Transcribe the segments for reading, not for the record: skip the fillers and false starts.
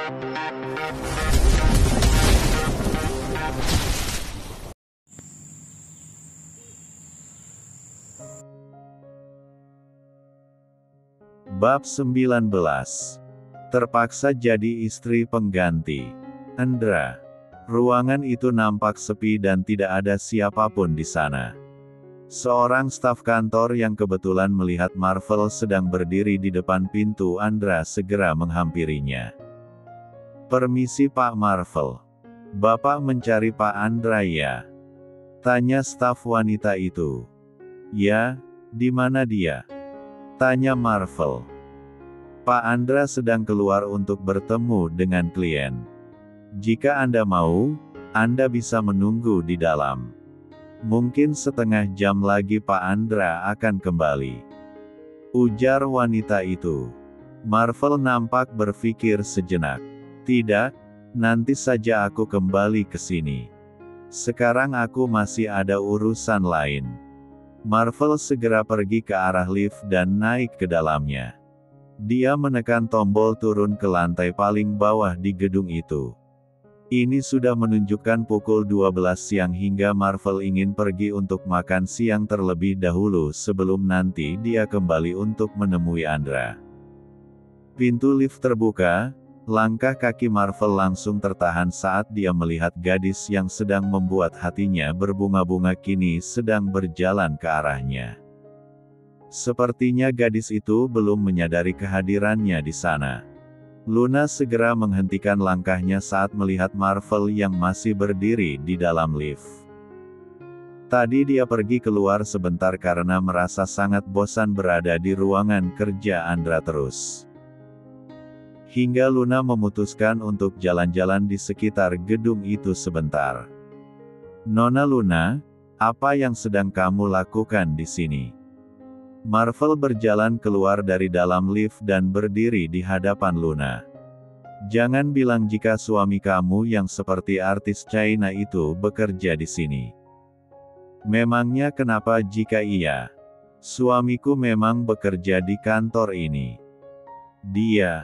Bab 19. Terpaksa jadi istri pengganti. Andra. Ruangan itu nampak sepi dan tidak ada siapapun di sana. Seorang staf kantor yang kebetulan melihat Marvel sedang berdiri di depan pintu Andra segera menghampirinya. "Permisi Pak Marvel. Bapak mencari Pak Andra ya?" tanya staf wanita itu. "Ya, di mana dia?" tanya Marvel. "Pak Andra sedang keluar untuk bertemu dengan klien. Jika Anda mau, Anda bisa menunggu di dalam. Mungkin setengah jam lagi Pak Andra akan kembali," ujar wanita itu. Marvel nampak berpikir sejenak. "Tidak, nanti saja aku kembali ke sini. Sekarang aku masih ada urusan lain." Marvel segera pergi ke arah lift dan naik ke dalamnya. Dia menekan tombol turun ke lantai paling bawah di gedung itu. Ini sudah menunjukkan pukul 12 siang hingga Marvel ingin pergi untuk makan siang terlebih dahulu sebelum nanti dia kembali untuk menemui Andra. Pintu lift terbuka, langkah kaki Marvel langsung tertahan saat dia melihat gadis yang sedang membuat hatinya berbunga-bunga kini sedang berjalan ke arahnya. Sepertinya gadis itu belum menyadari kehadirannya di sana. Luna segera menghentikan langkahnya saat melihat Marvel yang masih berdiri di dalam lift. Tadi dia pergi keluar sebentar karena merasa sangat bosan berada di ruangan kerja Andra terus. Hingga Luna memutuskan untuk jalan-jalan di sekitar gedung itu sebentar. "Nona Luna, apa yang sedang kamu lakukan di sini?" Marvel berjalan keluar dari dalam lift dan berdiri di hadapan Luna. "Jangan bilang jika suami kamu yang seperti artis China itu bekerja di sini." "Memangnya kenapa jika iya? Suamiku memang bekerja di kantor ini." "Dia..."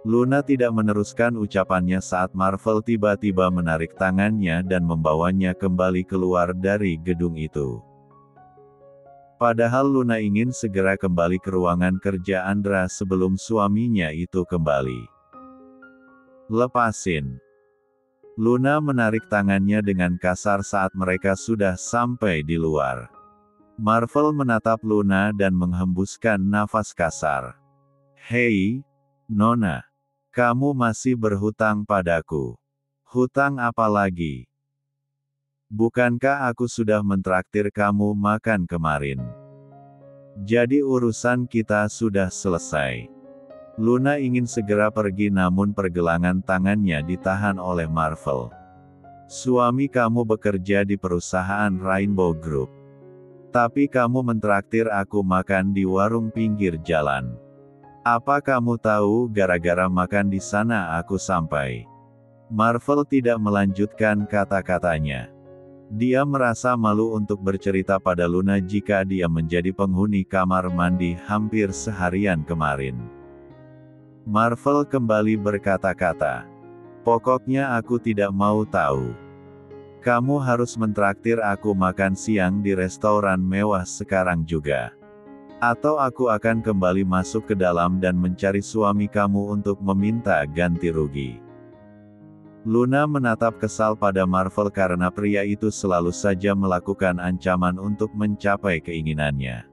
Luna tidak meneruskan ucapannya saat Marvel tiba-tiba menarik tangannya dan membawanya kembali keluar dari gedung itu. Padahal Luna ingin segera kembali ke ruangan kerja Andra sebelum suaminya itu kembali. "Lepasin." Luna menarik tangannya dengan kasar saat mereka sudah sampai di luar. Marvel menatap Luna dan menghembuskan nafas kasar. "Hei, Nona. Kamu masih berhutang padaku." "Hutang apa lagi? Bukankah aku sudah mentraktir kamu makan kemarin? Jadi urusan kita sudah selesai." Luna ingin segera pergi namun pergelangan tangannya ditahan oleh Marvel. "Suami kamu bekerja di perusahaan Rainbow Group. Tapi kamu mentraktir aku makan di warung pinggir jalan. Apa kamu tahu gara-gara makan di sana aku sampai..." Marvel tidak melanjutkan kata-katanya. Dia merasa malu untuk bercerita pada Luna jika dia menjadi penghuni kamar mandi hampir seharian kemarin. Marvel kembali berkata-kata, "Pokoknya aku tidak mau tahu. Kamu harus mentraktir aku makan siang di restoran mewah sekarang juga. Atau aku akan kembali masuk ke dalam dan mencari suami kamu untuk meminta ganti rugi." Luna menatap kesal pada Marvel karena pria itu selalu saja melakukan ancaman untuk mencapai keinginannya.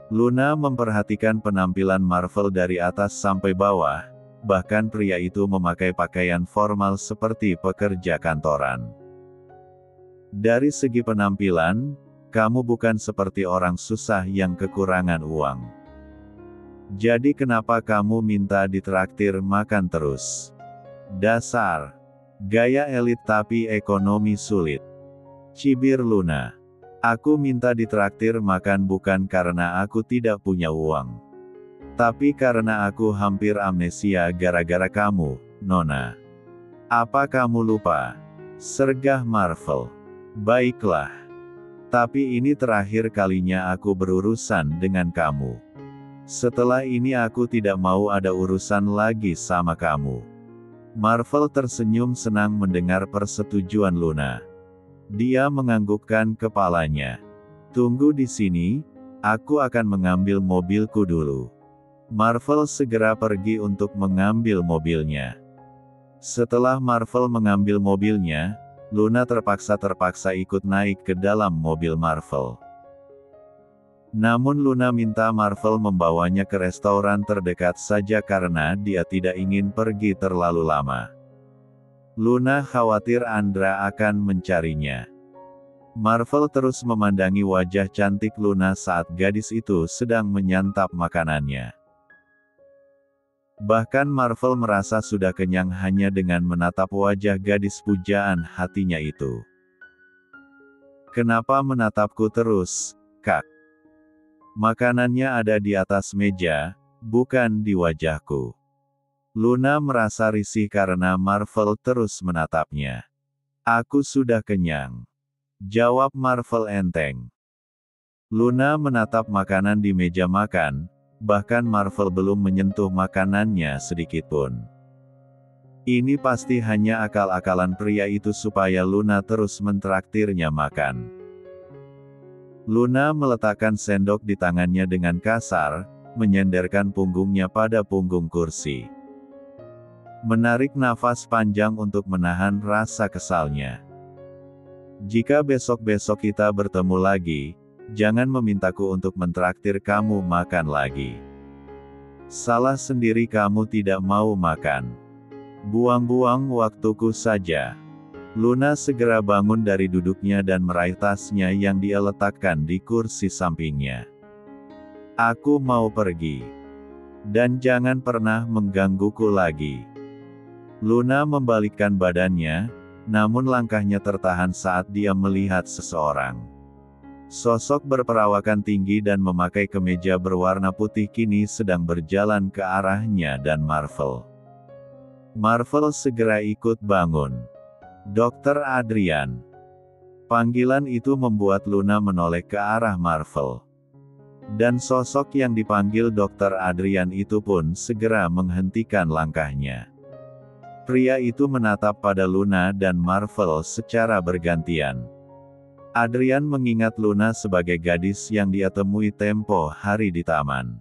Luna memperhatikan penampilan Marvel dari atas sampai bawah, bahkan pria itu memakai pakaian formal seperti pekerja kantoran. "Dari segi penampilan, kamu bukan seperti orang susah yang kekurangan uang. Jadi kenapa kamu minta ditraktir makan terus? Dasar gaya elit tapi ekonomi sulit," cibir Luna. "Aku minta ditraktir makan bukan karena aku tidak punya uang. Tapi karena aku hampir amnesia gara-gara kamu, Nona." "Apa kamu lupa?" sergah Marvel. "Baiklah. Tapi ini terakhir kalinya aku berurusan dengan kamu. Setelah ini aku tidak mau ada urusan lagi sama kamu. Marvel tersenyum senang mendengar persetujuan Luna. Dia menganggukkan kepalanya. Tunggu di sini, aku akan mengambil mobilku dulu. Marvel segera pergi untuk mengambil mobilnya. Setelah Marvel mengambil mobilnya, Luna terpaksa ikut naik ke dalam mobil Marvel. Namun Luna minta Marvel membawanya ke restoran terdekat saja karena dia tidak ingin pergi terlalu lama. Luna khawatir Andra akan mencarinya. Marvel terus memandangi wajah cantik Luna saat gadis itu sedang menyantap makanannya. Bahkan Marvel merasa sudah kenyang hanya dengan menatap wajah gadis pujaan hatinya itu. "Kenapa menatapku terus, Kak? Makanannya ada di atas meja, bukan di wajahku." Luna merasa risih karena Marvel terus menatapnya. "Aku sudah kenyang," jawab Marvel enteng. Luna menatap makanan di meja makan, bahkan Marvel belum menyentuh makanannya sedikitpun. Ini pasti hanya akal-akalan pria itu supaya Luna terus mentraktirnya makan. Luna meletakkan sendok di tangannya dengan kasar, menyenderkan punggungnya pada punggung kursi. Menarik nafas panjang untuk menahan rasa kesalnya. "Jika besok-besok kita bertemu lagi, jangan memintaku untuk mentraktir kamu makan lagi. Salah sendiri kamu tidak mau makan. Buang-buang waktuku saja." Luna segera bangun dari duduknya dan meraih tasnya yang dia letakkan di kursi sampingnya. "Aku mau pergi. Dan jangan pernah menggangguku lagi." Luna membalikkan badannya, namun langkahnya tertahan saat dia melihat seseorang. Sosok berperawakan tinggi dan memakai kemeja berwarna putih kini sedang berjalan ke arahnya dan Marvel. Marvel segera ikut bangun. "Dokter Adrian." Panggilan itu membuat Luna menoleh ke arah Marvel. Dan sosok yang dipanggil Dokter Adrian itu pun segera menghentikan langkahnya. Pria itu menatap pada Luna dan Marvel secara bergantian. Adrian mengingat Luna sebagai gadis yang dia temui tempo hari di taman.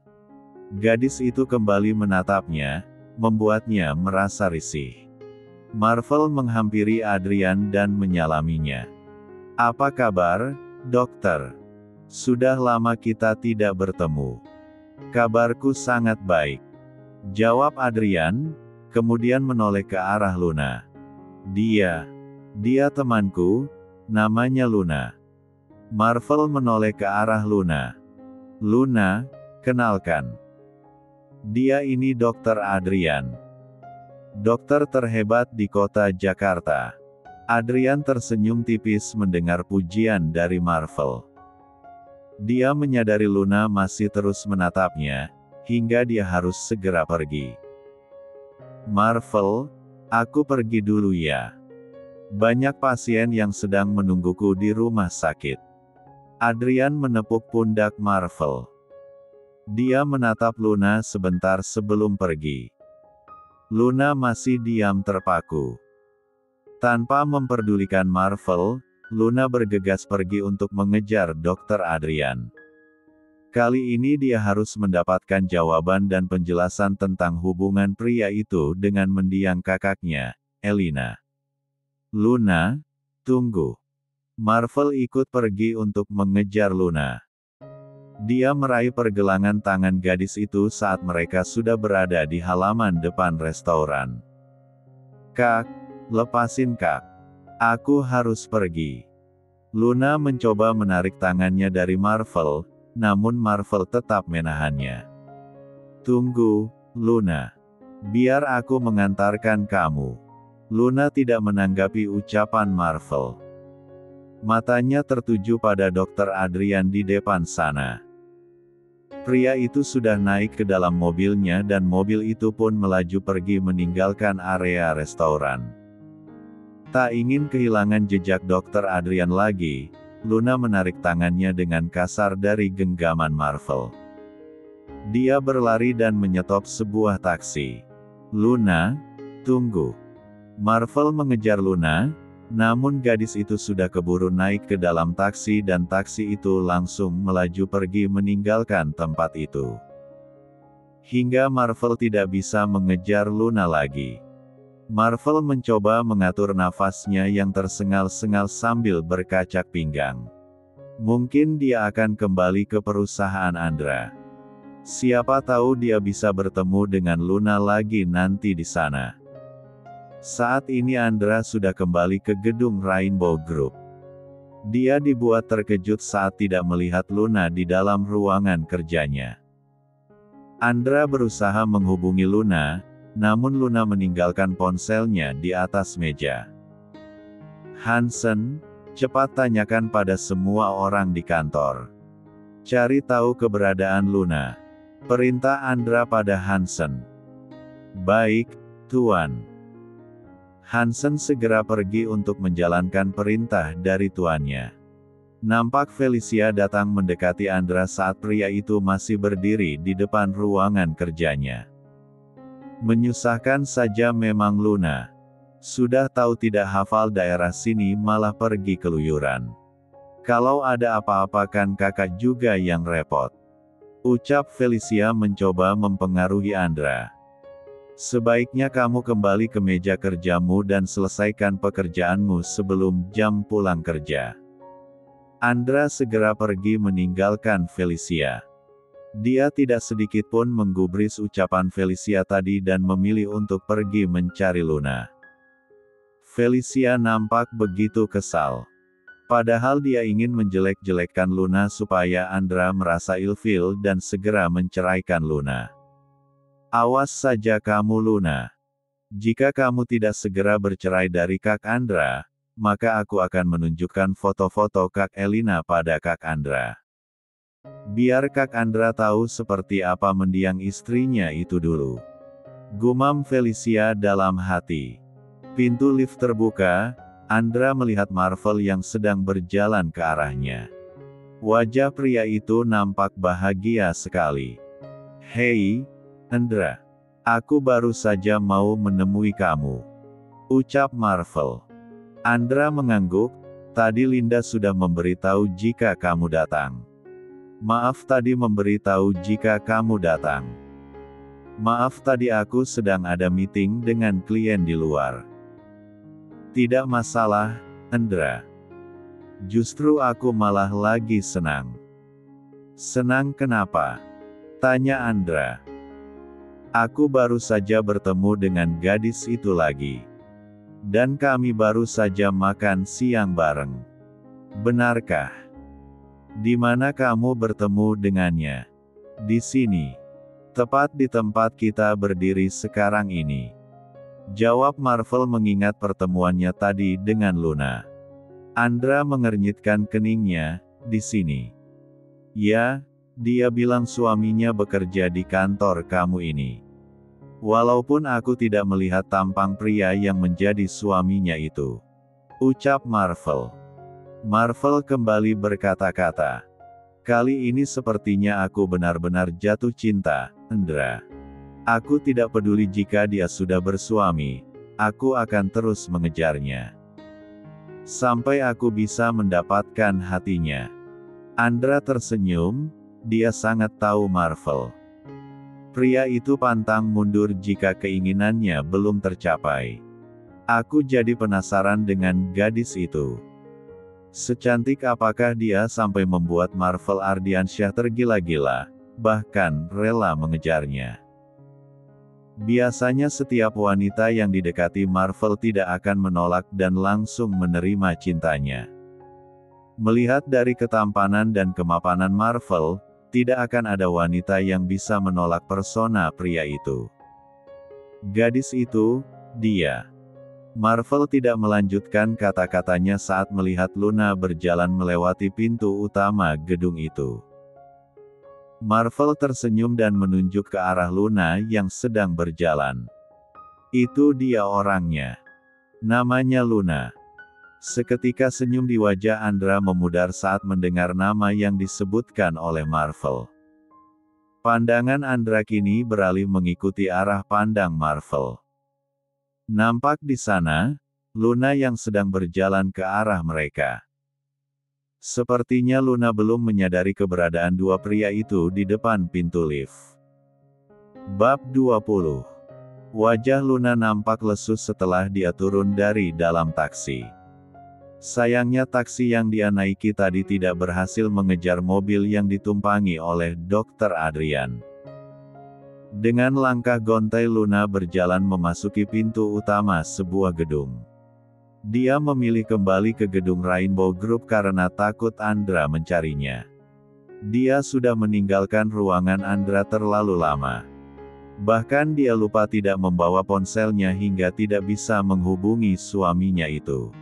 Gadis itu kembali menatapnya, membuatnya merasa risih. Marvel menghampiri Adrian dan menyalaminya. "Apa kabar, dokter? Sudah lama kita tidak bertemu." "Kabarku sangat baik," jawab Adrian, kemudian menoleh ke arah Luna. Dia temanku, namanya Luna." Marvel menoleh ke arah Luna. "Luna, kenalkan. Dia ini Dokter Adrian. Dokter terhebat di kota Jakarta." Adrian tersenyum tipis mendengar pujian dari Marvel. Dia menyadari Luna masih terus menatapnya, hingga dia harus segera pergi. "Marvel, aku pergi dulu ya. Banyak pasien yang sedang menungguku di rumah sakit." Adrian menepuk pundak Marvel. Dia menatap Luna sebentar sebelum pergi. Luna masih diam terpaku. Tanpa memperdulikan Marvel, Luna bergegas pergi untuk mengejar Dokter Adrian. Kali ini dia harus mendapatkan jawaban dan penjelasan tentang hubungan pria itu dengan mendiang kakaknya, Elina. "Luna, tunggu." Marvel ikut pergi untuk mengejar Luna. Dia meraih pergelangan tangan gadis itu saat mereka sudah berada di halaman depan restoran. "Kak, lepasin Kak. Aku harus pergi." Luna mencoba menarik tangannya dari Marvel, namun Marvel tetap menahannya. "Tunggu, Luna. Biar aku mengantarkan kamu." Luna tidak menanggapi ucapan Marvel. Matanya tertuju pada Dokter Adrian di depan sana. Pria itu sudah naik ke dalam mobilnya dan mobil itu pun melaju pergi meninggalkan area restoran. Tak ingin kehilangan jejak Dokter Adrian lagi, Luna menarik tangannya dengan kasar dari genggaman Marvel. Dia berlari dan menyetop sebuah taksi. "Luna, tunggu." Marvel mengejar Luna, namun gadis itu sudah keburu naik ke dalam taksi dan taksi itu langsung melaju pergi meninggalkan tempat itu. Hingga Marvel tidak bisa mengejar Luna lagi. Marvel mencoba mengatur nafasnya yang tersengal-sengal sambil berkacak pinggang. Mungkin dia akan kembali ke perusahaan Andra. Siapa tahu dia bisa bertemu dengan Luna lagi nanti di sana. Saat ini Andra sudah kembali ke gedung Rainbow Group. Dia dibuat terkejut saat tidak melihat Luna di dalam ruangan kerjanya. Andra berusaha menghubungi Luna, namun Luna meninggalkan ponselnya di atas meja. "Hansen, cepat tanyakan pada semua orang di kantor. Cari tahu keberadaan Luna," perintah Andra pada Hansen. "Baik, Tuan." Hansen segera pergi untuk menjalankan perintah dari tuannya. Nampak Felicia datang mendekati Andra saat pria itu masih berdiri di depan ruangan kerjanya. "Menyusahkan saja memang Luna. Sudah tahu tidak hafal daerah sini malah pergi keluyuran. Kalau ada apa-apa kan kakak juga yang repot," ucap Felicia mencoba mempengaruhi Andra. "Sebaiknya kamu kembali ke meja kerjamu dan selesaikan pekerjaanmu sebelum jam pulang kerja." Andra segera pergi meninggalkan Felicia. Dia tidak sedikit pun menggubris ucapan Felicia tadi dan memilih untuk pergi mencari Luna. Felicia nampak begitu kesal. Padahal dia ingin menjelek-jelekkan Luna supaya Andra merasa ilfil dan segera menceraikan Luna. "Awas saja kamu Luna. Jika kamu tidak segera bercerai dari Kak Andra, maka aku akan menunjukkan foto-foto Kak Elina pada Kak Andra. Biar Kak Andra tahu seperti apa mendiang istrinya itu dulu," gumam Felicia dalam hati. Pintu lift terbuka, Andra melihat Marvel yang sedang berjalan ke arahnya. Wajah pria itu nampak bahagia sekali. "Hei, Andra. Aku baru saja mau menemui kamu," ucap Marvel. Andra mengangguk, "Tadi Linda sudah memberitahu jika kamu datang." "Maaf tadi memberitahu jika kamu datang. Maaf tadi aku sedang ada meeting dengan klien di luar." "Tidak masalah, Andra. Justru aku malah lagi senang." "Senang kenapa?" tanya Andra. "Aku baru saja bertemu dengan gadis itu lagi. Dan kami baru saja makan siang bareng." "Benarkah? Di mana kamu bertemu dengannya?" "Di sini. Tepat di tempat kita berdiri sekarang ini," jawab Marvel mengingat pertemuannya tadi dengan Luna. Andra mengernyitkan keningnya. "Di sini?" "Ya, dia bilang suaminya bekerja di kantor kamu ini. Walaupun aku tidak melihat tampang pria yang menjadi suaminya itu," ucap Marvel. Marvel kembali berkata-kata, "Kali ini sepertinya aku benar-benar jatuh cinta, Andra. Aku tidak peduli jika dia sudah bersuami, aku akan terus mengejarnya. Sampai aku bisa mendapatkan hatinya." Andra tersenyum, dia sangat tahu Marvel. Pria itu pantang mundur jika keinginannya belum tercapai. "Aku jadi penasaran dengan gadis itu. Secantik apakah dia sampai membuat Marvel Ardiansyah tergila-gila, bahkan rela mengejarnya?" Biasanya setiap wanita yang didekati Marvel tidak akan menolak dan langsung menerima cintanya. Melihat dari ketampanan dan kemapanan Marvel, tidak akan ada wanita yang bisa menolak persona pria itu. Gadis itu, dia. Marvel tidak melanjutkan kata-katanya saat melihat Luna berjalan melewati pintu utama gedung itu. Marvel tersenyum dan menunjuk ke arah Luna yang sedang berjalan. "Itu dia orangnya. Namanya Luna." Seketika senyum di wajah Andra memudar saat mendengar nama yang disebutkan oleh Marvel. Pandangan Andra kini beralih mengikuti arah pandang Marvel. Nampak di sana, Luna yang sedang berjalan ke arah mereka. Sepertinya Luna belum menyadari keberadaan dua pria itu di depan pintu lift. Bab 20. Wajah Luna nampak lesu setelah dia turun dari dalam taksi. Sayangnya taksi yang dia naiki tadi tidak berhasil mengejar mobil yang ditumpangi oleh Dr. Adrian. Dengan langkah gontai Luna berjalan memasuki pintu utama sebuah gedung. Dia memilih kembali ke gedung Rainbow Group karena takut Andra mencarinya. Dia sudah meninggalkan ruangan Andra terlalu lama. Bahkan dia lupa tidak membawa ponselnya hingga tidak bisa menghubungi suaminya itu.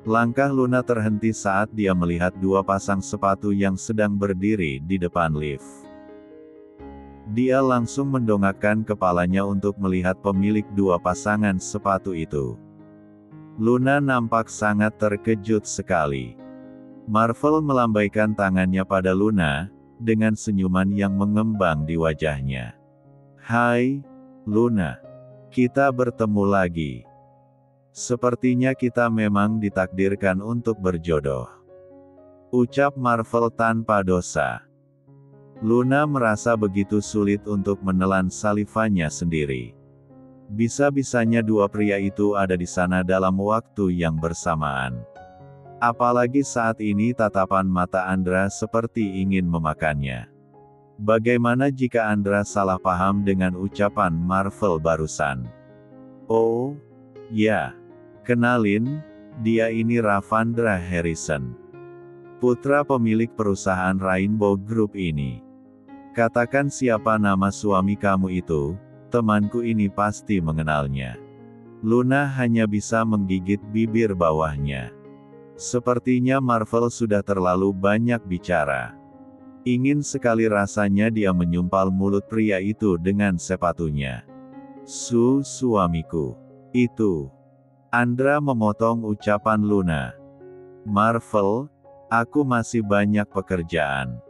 Langkah Luna terhenti saat dia melihat dua pasang sepatu yang sedang berdiri di depan lift. Dia langsung mendongakkan kepalanya untuk melihat pemilik dua pasangan sepatu itu. Luna nampak sangat terkejut sekali. Marvel melambaikan tangannya pada Luna, dengan senyuman yang mengembang di wajahnya. "Hai, Luna. Kita bertemu lagi. Sepertinya kita memang ditakdirkan untuk berjodoh," ucap Marvel tanpa dosa. Luna merasa begitu sulit untuk menelan salivanya sendiri. Bisa-bisanya dua pria itu ada di sana dalam waktu yang bersamaan. Apalagi saat ini tatapan mata Andra seperti ingin memakannya. Bagaimana jika Andra salah paham dengan ucapan Marvel barusan? "Oh, ya. Kenalin, dia ini Ravandra Harrison. Putra pemilik perusahaan Rainbow Group ini. Katakan siapa nama suami kamu itu, temanku ini pasti mengenalnya." Luna hanya bisa menggigit bibir bawahnya. Sepertinya Marvel sudah terlalu banyak bicara. Ingin sekali rasanya dia menyumpal mulut pria itu dengan sepatunya. Suamiku. Itu. Andra memotong ucapan Luna. "Marvel, aku masih banyak pekerjaan.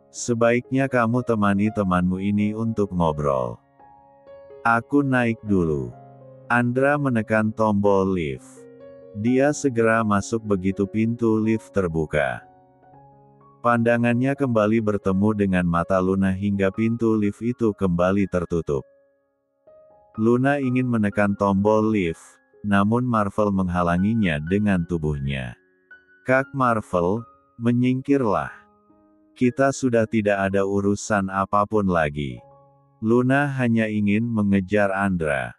Sebaiknya kamu temani temanmu ini untuk ngobrol. Aku naik dulu." Andra menekan tombol lift. Dia segera masuk begitu pintu lift terbuka. Pandangannya kembali bertemu dengan mata Luna hingga pintu lift itu kembali tertutup. Luna ingin menekan tombol lift, namun Marvel menghalanginya dengan tubuhnya. "Kak Marvel, menyingkirlah. Kita sudah tidak ada urusan apapun lagi." Luna hanya ingin mengejar Andra.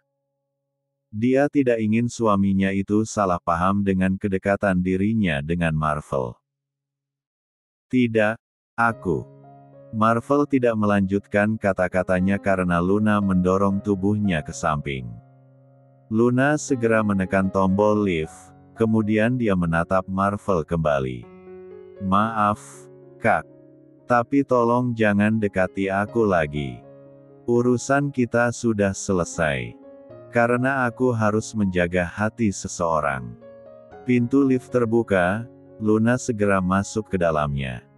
Dia tidak ingin suaminya itu salah paham dengan kedekatan dirinya dengan Marvel. "Tidak, aku." Marvel tidak melanjutkan kata-katanya karena Luna mendorong tubuhnya ke samping. Luna segera menekan tombol lift, kemudian dia menatap Marvel kembali. "Maaf, Kak. Tapi tolong jangan dekati aku lagi. Urusan kita sudah selesai. Karena aku harus menjaga hati seseorang." Pintu lift terbuka, Luna segera masuk ke dalamnya.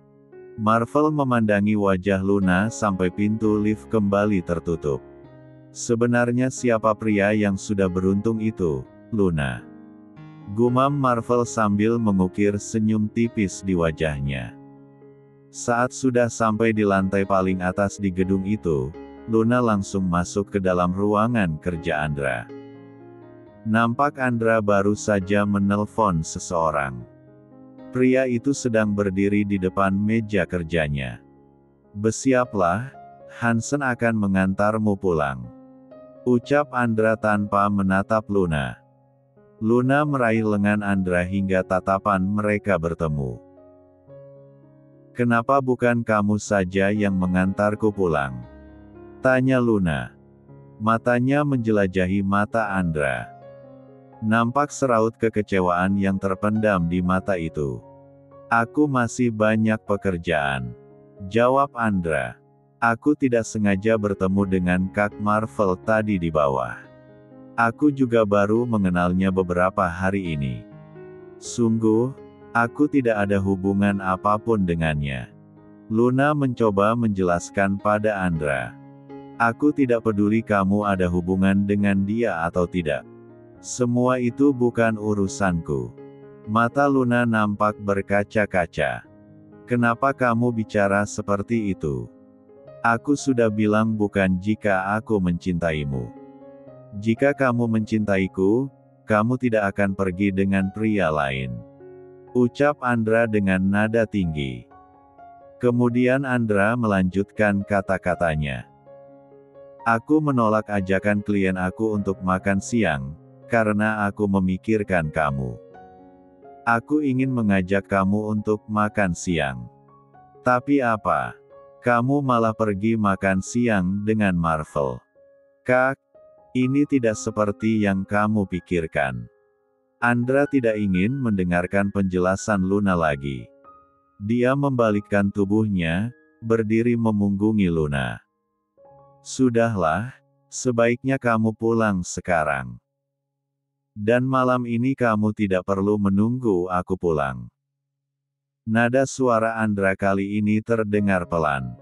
Marvel memandangi wajah Luna sampai pintu lift kembali tertutup. Sebenarnya siapa pria yang sudah beruntung itu, Luna? Gumam Marvel sambil mengukir senyum tipis di wajahnya. Saat sudah sampai di lantai paling atas di gedung itu, Luna langsung masuk ke dalam ruangan kerja Andra. Nampak Andra baru saja menelpon seseorang. Pria itu sedang berdiri di depan meja kerjanya. "Bersiaplah, Hansen akan mengantarmu pulang," ucap Andra tanpa menatap Luna. Luna meraih lengan Andra hingga tatapan mereka bertemu. "Kenapa bukan kamu saja yang mengantarku pulang?" tanya Luna. Matanya menjelajahi mata Andra. Nampak seraut kekecewaan yang terpendam di mata itu. "Aku masih banyak pekerjaan," jawab Andra. "Aku tidak sengaja bertemu dengan Kak Marvel tadi di bawah. Aku juga baru mengenalnya beberapa hari ini. Sungguh, aku tidak ada hubungan apapun dengannya." Luna mencoba menjelaskan pada Andra. Aku tidak peduli kamu ada hubungan dengan dia atau tidak. Semua itu bukan urusanku. Mata Luna nampak berkaca-kaca. Kenapa kamu bicara seperti itu? Aku sudah bilang bukan jika aku mencintaimu. Jika kamu mencintaiku, kamu tidak akan pergi dengan pria lain. Ucap Andra dengan nada tinggi. Kemudian Andra melanjutkan kata-katanya. Aku menolak ajakan klien aku untuk makan siang, karena aku memikirkan kamu. Aku ingin mengajak kamu untuk makan siang. Tapi apa? Kamu malah pergi makan siang dengan Marvel. Kak, ini tidak seperti yang kamu pikirkan. Andra tidak ingin mendengarkan penjelasan Luna lagi. Dia membalikkan tubuhnya, berdiri memunggungi Luna. Sudahlah, sebaiknya kamu pulang sekarang. Dan malam ini kamu tidak perlu menunggu aku pulang. Nada suara Andra kali ini terdengar pelan.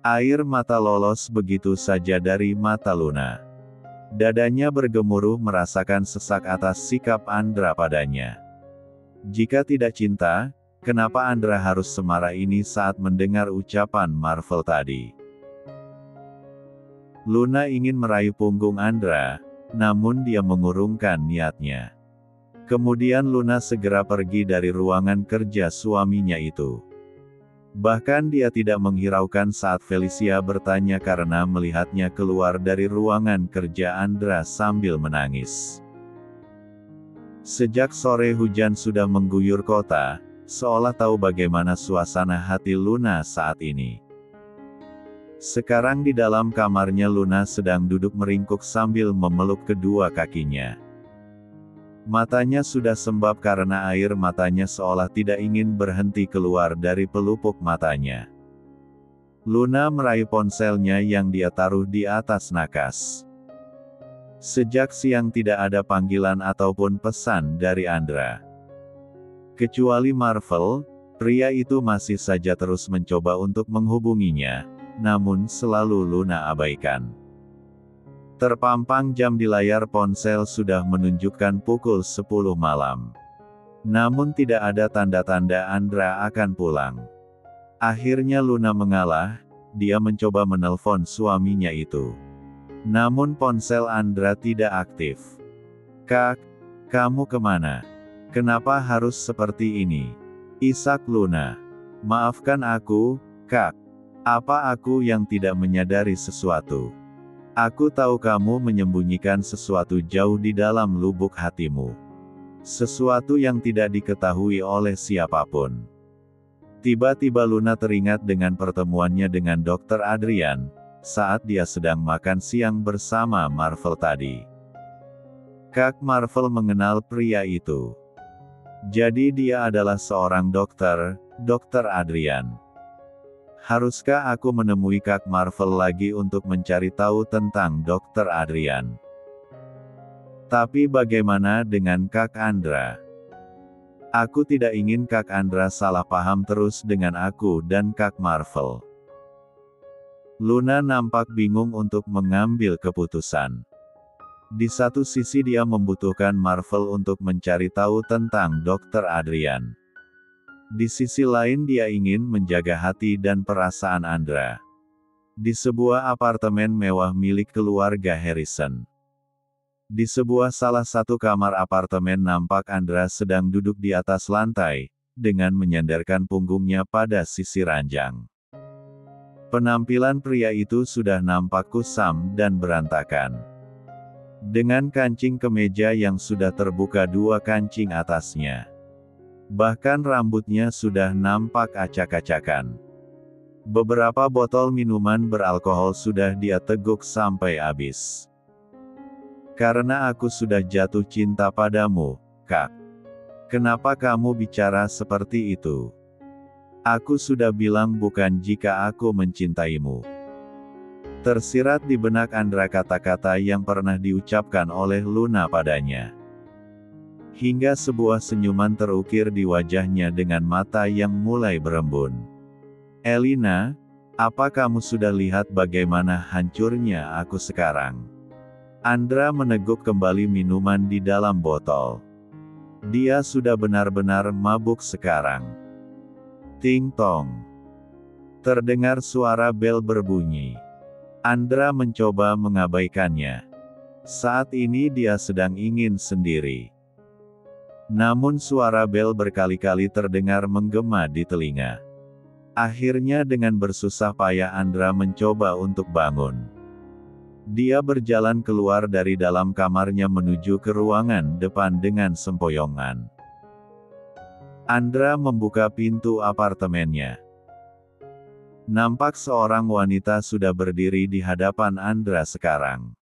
Air mata lolos begitu saja dari mata Luna. Dadanya bergemuruh merasakan sesak atas sikap Andra padanya. Jika tidak cinta, kenapa Andra harus semarah ini saat mendengar ucapan Marvel tadi? Luna ingin meraih punggung Andra, namun dia mengurungkan niatnya. Kemudian Luna segera pergi dari ruangan kerja suaminya itu. Bahkan dia tidak menghiraukan saat Felicia bertanya karena melihatnya keluar dari ruangan kerja Andra sambil menangis. Sejak sore hujan sudah mengguyur kota, seolah tahu bagaimana suasana hati Luna saat ini. Sekarang di dalam kamarnya Luna sedang duduk meringkuk sambil memeluk kedua kakinya. Matanya sudah sembab karena air matanya seolah tidak ingin berhenti keluar dari pelupuk matanya. Luna meraih ponselnya yang dia taruh di atas nakas. Sejak siang tidak ada panggilan ataupun pesan dari Andra. Kecuali Marvel, pria itu masih saja terus mencoba untuk menghubunginya, namun selalu Luna abaikan. Terpampang jam di layar ponsel sudah menunjukkan pukul 10 malam. Namun tidak ada tanda-tanda Andra akan pulang. Akhirnya Luna mengalah, dia mencoba menelpon suaminya itu. Namun ponsel Andra tidak aktif. Kak, kamu kemana? Kenapa harus seperti ini? Isak Luna. Maafkan aku, Kak. Apa aku yang tidak menyadari sesuatu? Aku tahu kamu menyembunyikan sesuatu jauh di dalam lubuk hatimu. Sesuatu yang tidak diketahui oleh siapapun. Tiba-tiba Luna teringat dengan pertemuannya dengan Dr. Adrian, saat dia sedang makan siang bersama Marvel tadi. Kak Marvel mengenal pria itu. Jadi dia adalah seorang dokter, Dr. Adrian. Haruskah aku menemui Kak Marvel lagi untuk mencari tahu tentang Dr. Adrian? Tapi bagaimana dengan Kak Andra? Aku tidak ingin Kak Andra salah paham terus dengan aku dan Kak Marvel. Luna nampak bingung untuk mengambil keputusan. Di satu sisi dia membutuhkan Marvel untuk mencari tahu tentang Dr. Adrian. Di sisi lain dia ingin menjaga hati dan perasaan Andra. Di sebuah apartemen mewah milik keluarga Harrison. Di salah satu kamar apartemen nampak Andra sedang duduk di atas lantai, dengan menyandarkan punggungnya pada sisi ranjang. Penampilan pria itu sudah nampak kusam dan berantakan. Dengan kancing kemeja yang sudah terbuka dua kancing atasnya. Bahkan rambutnya sudah nampak acak-acakan. Beberapa botol minuman beralkohol sudah dia teguk sampai habis. Karena aku sudah jatuh cinta padamu, Kak. Kenapa kamu bicara seperti itu? Aku sudah bilang bukan jika aku mencintaimu. Tersirat di benak Andra kata-kata yang pernah diucapkan oleh Luna padanya. Hingga sebuah senyuman terukir di wajahnya dengan mata yang mulai berembun. Elina, apa kamu sudah lihat bagaimana hancurnya aku sekarang? Andra meneguk kembali minuman di dalam botol. Dia sudah benar-benar mabuk sekarang. Ting tong. Terdengar suara bel berbunyi. Andra mencoba mengabaikannya. Saat ini dia sedang ingin sendiri. Namun suara bel berkali-kali terdengar menggema di telinga. Akhirnya dengan bersusah payah Andra mencoba untuk bangun. Dia berjalan keluar dari dalam kamarnya menuju ke ruangan depan dengan sempoyongan. Andra membuka pintu apartemennya. Nampak seorang wanita sudah berdiri di hadapan Andra sekarang.